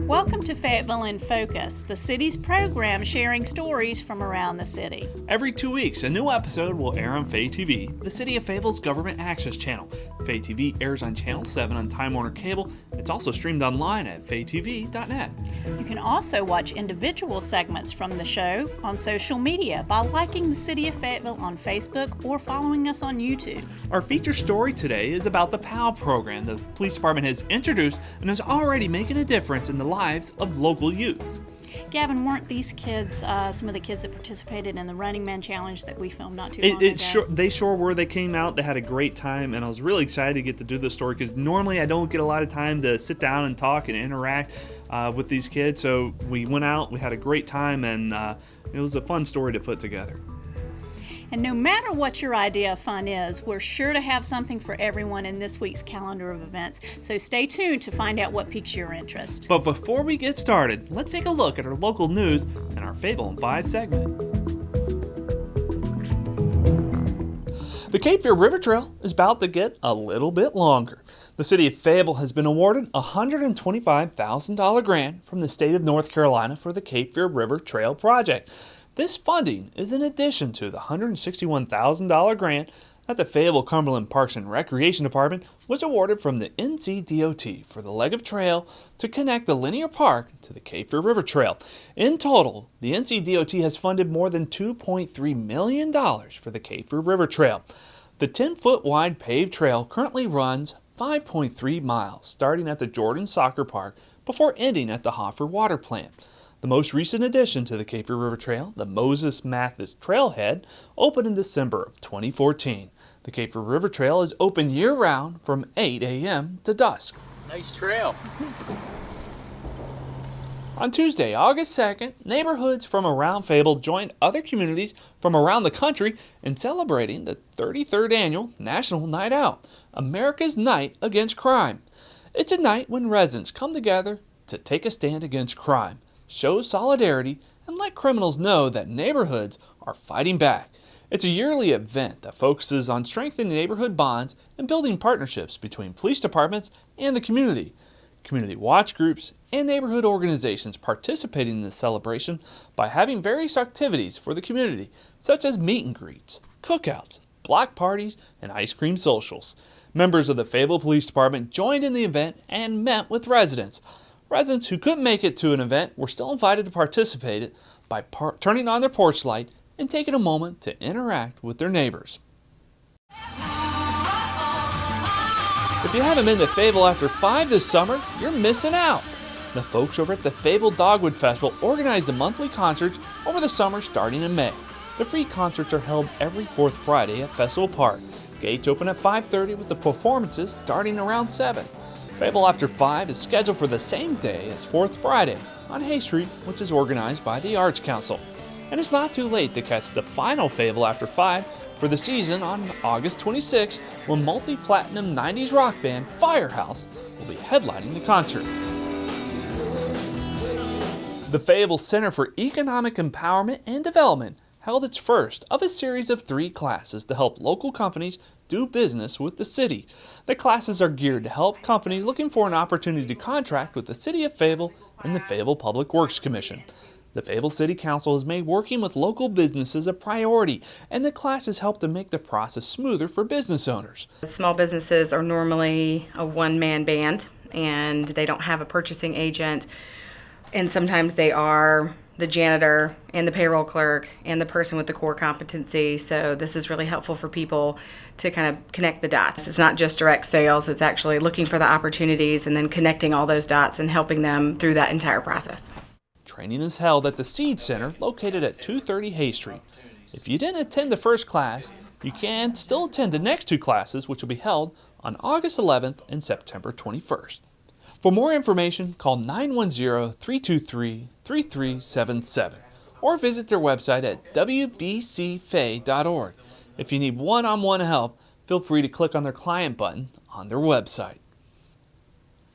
Welcome to Fayetteville in Focus, the city's program sharing stories from around the city. Every 2 weeks, a new episode will air on Fay TV, the City of Fayetteville's government access channel. Fay TV airs on Channel 7 on Time Warner Cable. It's also streamed online at faytv.net. You can also watch individual segments from the show on social media by liking the City of Fayetteville on Facebook or following us on YouTube. Our feature story today is about the PAL program the police department has introduced and is already making a difference in the lives of local youths. Gavin, weren't these kids some of the kids that participated in the Running Man Challenge that we filmed not too long ago? They sure were. They came out, they had a great time, and I was really excited to get to do this story because normally I don't get a lot of time to sit down and talk and interact with these kids. So we went out, we had a great time, and it was a fun story to put together. And no matter what your idea of fun is, we're sure to have something for everyone in this week's calendar of events. So stay tuned to find out what piques your interest. But before we get started, let's take a look at our local news in our Fable in 5 segment. The Cape Fear River Trail is about to get a little bit longer. The city of Fayetteville has been awarded a $125,000 grant from the state of North Carolina for the Cape Fear River Trail project. This funding is in addition to the $161,000 grant that the Fayetteville Cumberland Parks and Recreation Department was awarded from the NCDOT for the leg of trail to connect the linear park to the Cape Fear River Trail. In total, the NCDOT has funded more than $2.3 million for the Cape Fear River Trail. The 10-foot wide paved trail currently runs 5.3 miles, starting at the Jordan Soccer Park before ending at the Hoffer Water Plant. The most recent addition to the Cape Fear River Trail, the Moses Mathis Trailhead, opened in December of 2014. The Cape Fear River Trail is open year-round from 8 a.m. to dusk. Nice trail. On Tuesday, August 2nd, neighborhoods from around Fable joined other communities from around the country in celebrating the 33rd Annual National Night Out, America's Night Against Crime. It's a night when residents come together to take a stand against crime, show solidarity, and let criminals know that neighborhoods are fighting back. It's a yearly event that focuses on strengthening neighborhood bonds and building partnerships between police departments and the community. Community watch groups and neighborhood organizations participating in the celebration by having various activities for the community, such as meet and greets, cookouts, block parties, and ice cream socials. Members of the Fable Police Department joined in the event and met with residents. Residents who couldn't make it to an event were still invited to participate by turning on their porch light and taking a moment to interact with their neighbors. If you haven't been to Fable after 5 this summer, you're missing out. The folks over at the Fable Dogwood Festival organize the monthly concerts over the summer starting in May. The free concerts are held every fourth Friday at Festival Park. Gates open at 5:30 with the performances starting around 7. Fable After 5 is scheduled for the same day as Fourth Friday on Hay Street, which is organized by the Arts Council. And it's not too late to catch the final Fable After 5 for the season on August 26, when multi-platinum 90s rock band Firehouse will be headlining the concert. The Fable Center for Economic Empowerment and Development held its first of a series of 3 classes to help local companies do business with the city. The classes are geared to help companies looking for an opportunity to contract with the City of Fayetteville and the Fayetteville Public Works Commission. The Fayetteville City Council has made working with local businesses a priority, and the classes help to make the process smoother for business owners. Small businesses are normally a one-man band, and they don't have a purchasing agent, and sometimes they are the janitor and the payroll clerk and the person with the core competency. So this is really helpful for people to kind of connect the dots. It's not just direct sales, it's actually looking for the opportunities and then connecting all those dots and helping them through that entire process. Training is held at the Seed Center located at 230 Hay Street. If you didn't attend the first class, you can still attend the next 2 classes, which will be held on August 11th and September 21st. For more information, call 910-323-3377 or visit their website at wbcfay.org. If you need one-on-one help, feel free to click on their client button on their website.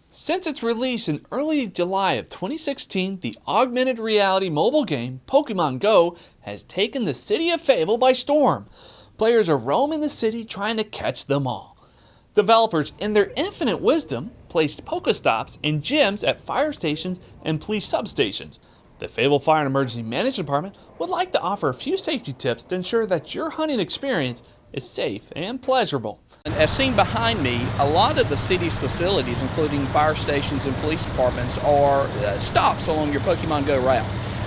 Since its release in early July of 2016, the augmented reality mobile game Pokemon Go has taken the city of Fable by storm. Players are roaming the city trying to catch them all. Developers, in their infinite wisdom, placed Pokestops and gyms at fire stations and police substations. The Fayetteville Fire and Emergency Management Department would like to offer a few safety tips to ensure that your hunting experience is safe and pleasurable. As seen behind me, a lot of the city's facilities, including fire stations and police departments, are stops along your Pokemon Go route.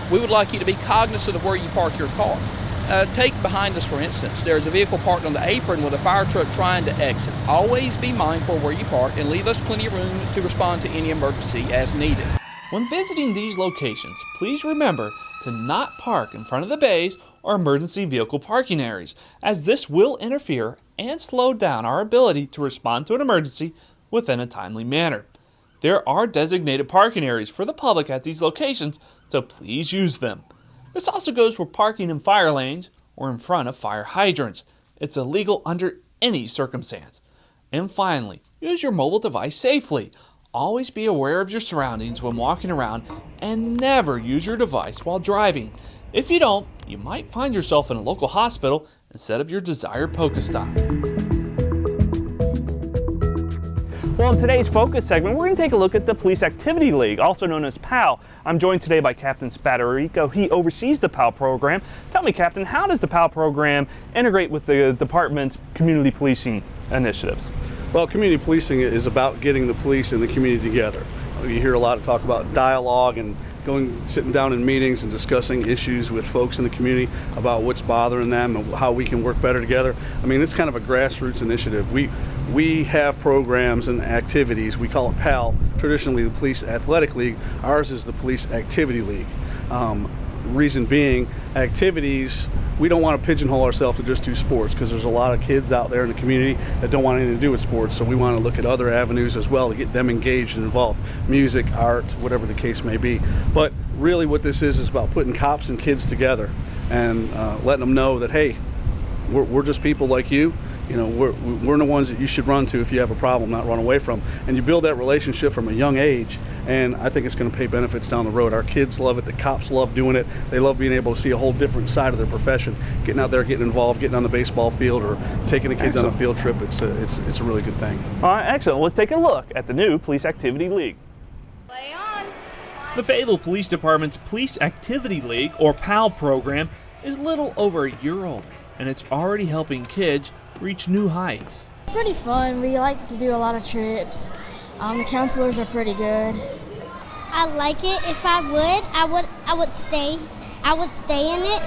We would like you to be cognizant of where you park your car. Take behind us, for instance. There's a vehicle parked on the apron with a fire truck trying to exit. Always be mindful where you park and leave us plenty of room to respond to any emergency as needed. When visiting these locations, please remember to not park in front of the bays or emergency vehicle parking areas, as this will interfere and slow down our ability to respond to an emergency within a timely manner. There are designated parking areas for the public at these locations, so please use them. This also goes for parking in fire lanes or in front of fire hydrants. It's illegal under any circumstance. And finally, use your mobile device safely. Always be aware of your surroundings when walking around and never use your device while driving. If you don't, you might find yourself in a local hospital instead of your desired Pokestop. Well, in today's Focus segment, we're going to take a look at the Police Activity League, also known as PAL. I'm joined today by Captain Spadarico. He oversees the PAL program. Tell me, Captain, how does the PAL program integrate with the department's community policing initiatives? Well, community policing is about getting the police and the community together. You hear a lot of talk about dialogue and sitting down in meetings and discussing issues with folks in the community about what's bothering them and how we can work better together. I mean, it's kind of a grassroots initiative. We have programs and activities. We call it PAL, traditionally the Police Athletic League. Ours is the Police Activity League. Reason being, activities, we don't want to pigeonhole ourselves to just do sports, because there's a lot of kids out there in the community that don't want anything to do with sports, so we want to look at other avenues as well to get them engaged and involved. Music, art, whatever the case may be. But really what this is about putting cops and kids together and letting them know that, hey, we're just people like you. You know, we're the ones that you should run to if you have a problem, not run away from. And you build that relationship from a young age, and I think it's going to pay benefits down the road. Our kids love it. The cops love doing it. They love being able to see a whole different side of their profession, getting out there, getting involved, getting on the baseball field, or taking the kids on a field trip. It's a really good thing. All right, excellent. Let's take a look at the new Police Activity League. Play on. The Fayetteville Police Department's Police Activity League, or PAL program, is little over a year old, and it's already helping kids reach new heights. Pretty fun. We like to do a lot of trips. The counselors are pretty good. I like it. If I would stay in it.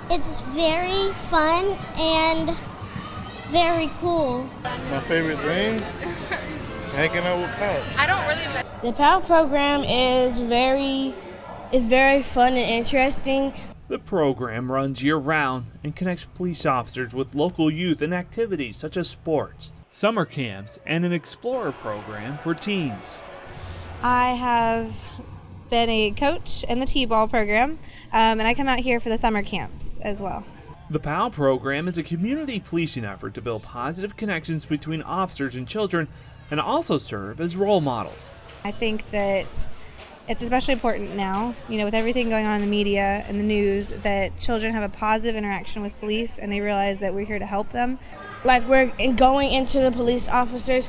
It's very fun and very cool. My favorite thing, hanging out with cops. The PAL program is very fun and interesting. The program runs year-round and connects police officers with local youth and activities such as sports, summer camps, and an Explorer program for teens. I have been a coach in the T-ball program, and I come out here for the summer camps as well. The PAL program is a community policing effort to build positive connections between officers and children and also serve as role models. I think that it's especially important now, with everything going on in the media and the news, that children have a positive interaction with police and they realize that we're here to help them. Like, we're going into the police officers,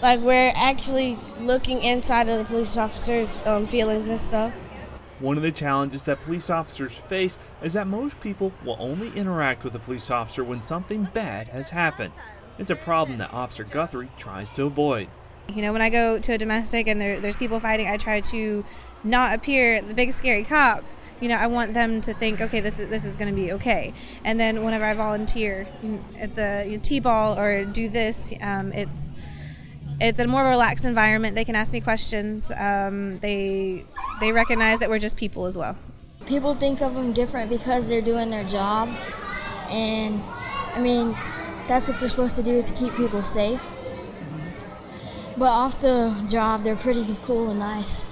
like we're actually looking inside of the police officers' feelings and stuff. One of the challenges that police officers face is that most people will only interact with a police officer when something bad has happened. It's a problem that Officer Guthrie tries to avoid. When I go to a domestic and there's people fighting, I try to not appear the big scary cop. I want them to think, okay, this is going to be okay. And then whenever I volunteer at the T-ball or do this, it's a more relaxed environment. They can ask me questions. They recognize that we're just people as well. People think of them different because they're doing their job, and that's what they're supposed to do, to keep people safe. But off the job, they're pretty cool and nice.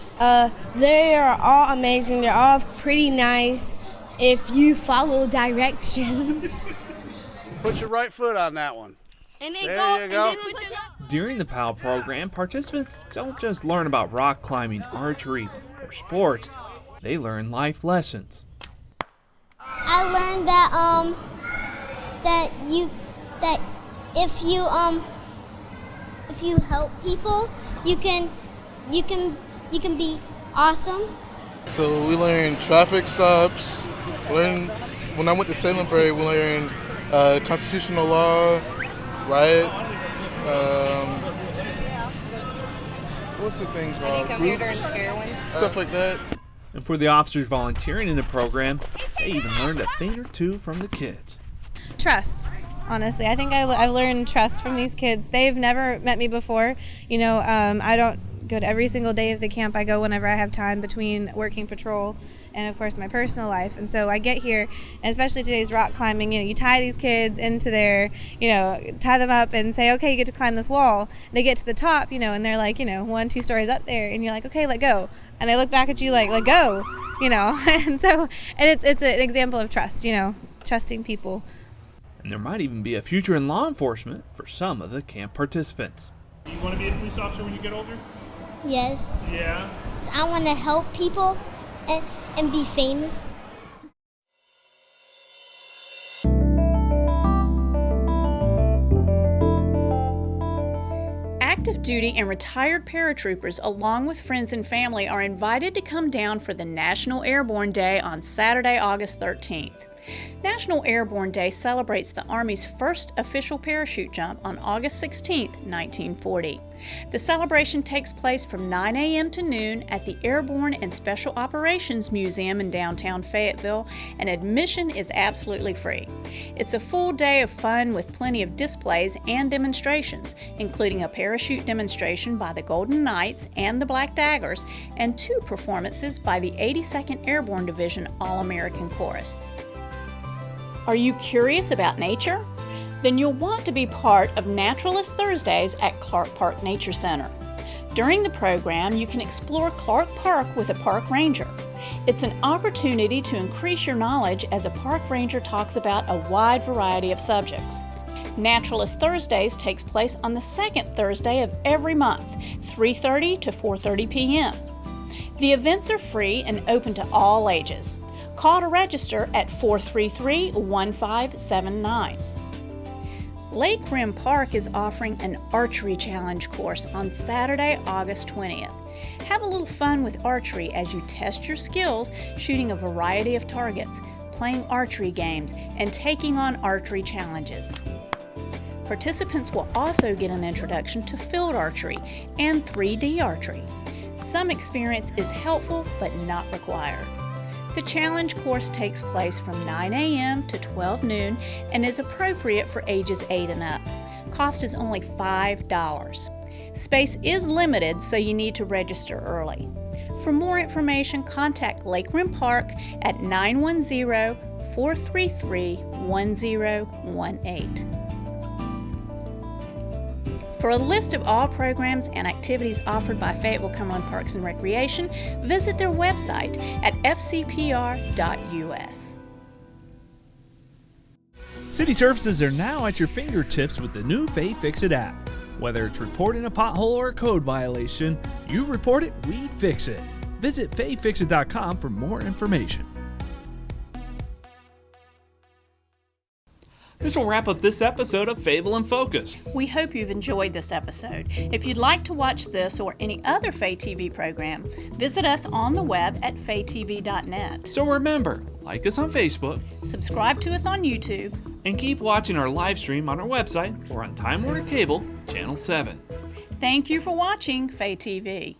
They are all amazing. They're all pretty nice if you follow directions. Put your right foot on that one. And then There you go. During the PAL program, participants don't just learn about rock climbing, archery, or sports. They learn life lessons. I learned that if if you help people, you can be awesome. So we learned traffic stops. When I went to Salem Parade, we learned constitutional law, riot. What's the thing called? Computer and fair ones. Stuff like that. And for the officers volunteering in the program, they even learned a thing or two from the kids. Trust. Honestly, I think I've learned trust from these kids. They've never met me before. I don't go to every single day of the camp. I go whenever I have time between working patrol and, of course, my personal life. And so I get here, and especially today's rock climbing, you tie these kids into their, tie them up and say, okay, you get to climb this wall. They get to the top, and they're like, 1-2 stories up there, and you're like, okay, let go. And they look back at you like, let go, and so, and it's an example of trust, trusting people. And there might even be a future in law enforcement for some of the camp participants. You want to be a police officer when you get older? Yes. Yeah. I want to help people and be famous. Active duty and retired paratroopers, along with friends and family, are invited to come down for the National Airborne Day on Saturday, August 13th. National Airborne Day celebrates the Army's first official parachute jump on August 16, 1940. The celebration takes place from 9 a.m. to noon at the Airborne and Special Operations Museum in downtown Fayetteville, and admission is absolutely free. It's a full day of fun with plenty of displays and demonstrations, including a parachute demonstration by the Golden Knights and the Black Daggers, and 2 performances by the 82nd Airborne Division All-American Chorus. Are you curious about nature? Then you'll want to be part of Naturalist Thursdays at Clark Park Nature Center. During the program, you can explore Clark Park with a park ranger. It's an opportunity to increase your knowledge as a park ranger talks about a wide variety of subjects. Naturalist Thursdays takes place on the second Thursday of every month, 3:30 to 4:30 p.m. The events are free and open to all ages. Call to register at 433-1579. Lake Rim Park is offering an archery challenge course on Saturday, August 20th. Have a little fun with archery as you test your skills shooting a variety of targets, playing archery games, and taking on archery challenges. Participants will also get an introduction to field archery and 3D archery. Some experience is helpful but not required. The challenge course takes place from 9 a.m. to 12 noon and is appropriate for ages 8 and up. Cost is only $5. Space is limited, so you need to register early. For more information, contact Lake Rim Park at 910-433-1018. For a list of all programs and activities offered by Fayetteville Cumberland Parks and Recreation, visit their website at fcpr.us. City services are now at your fingertips with the new Fay-Fix-It app. Whether it's reporting a pothole or a code violation, you report it, we fix it. Visit fayfixit.com for more information. This will wrap up this episode of Fable in Focus. We hope you've enjoyed this episode. If you'd like to watch this or any other Fay TV program, visit us on the web at faytv.net. So remember, like us on Facebook, subscribe to us on YouTube, and keep watching our live stream on our website or on Time Warner Cable, Channel 7. Thank you for watching Fay TV.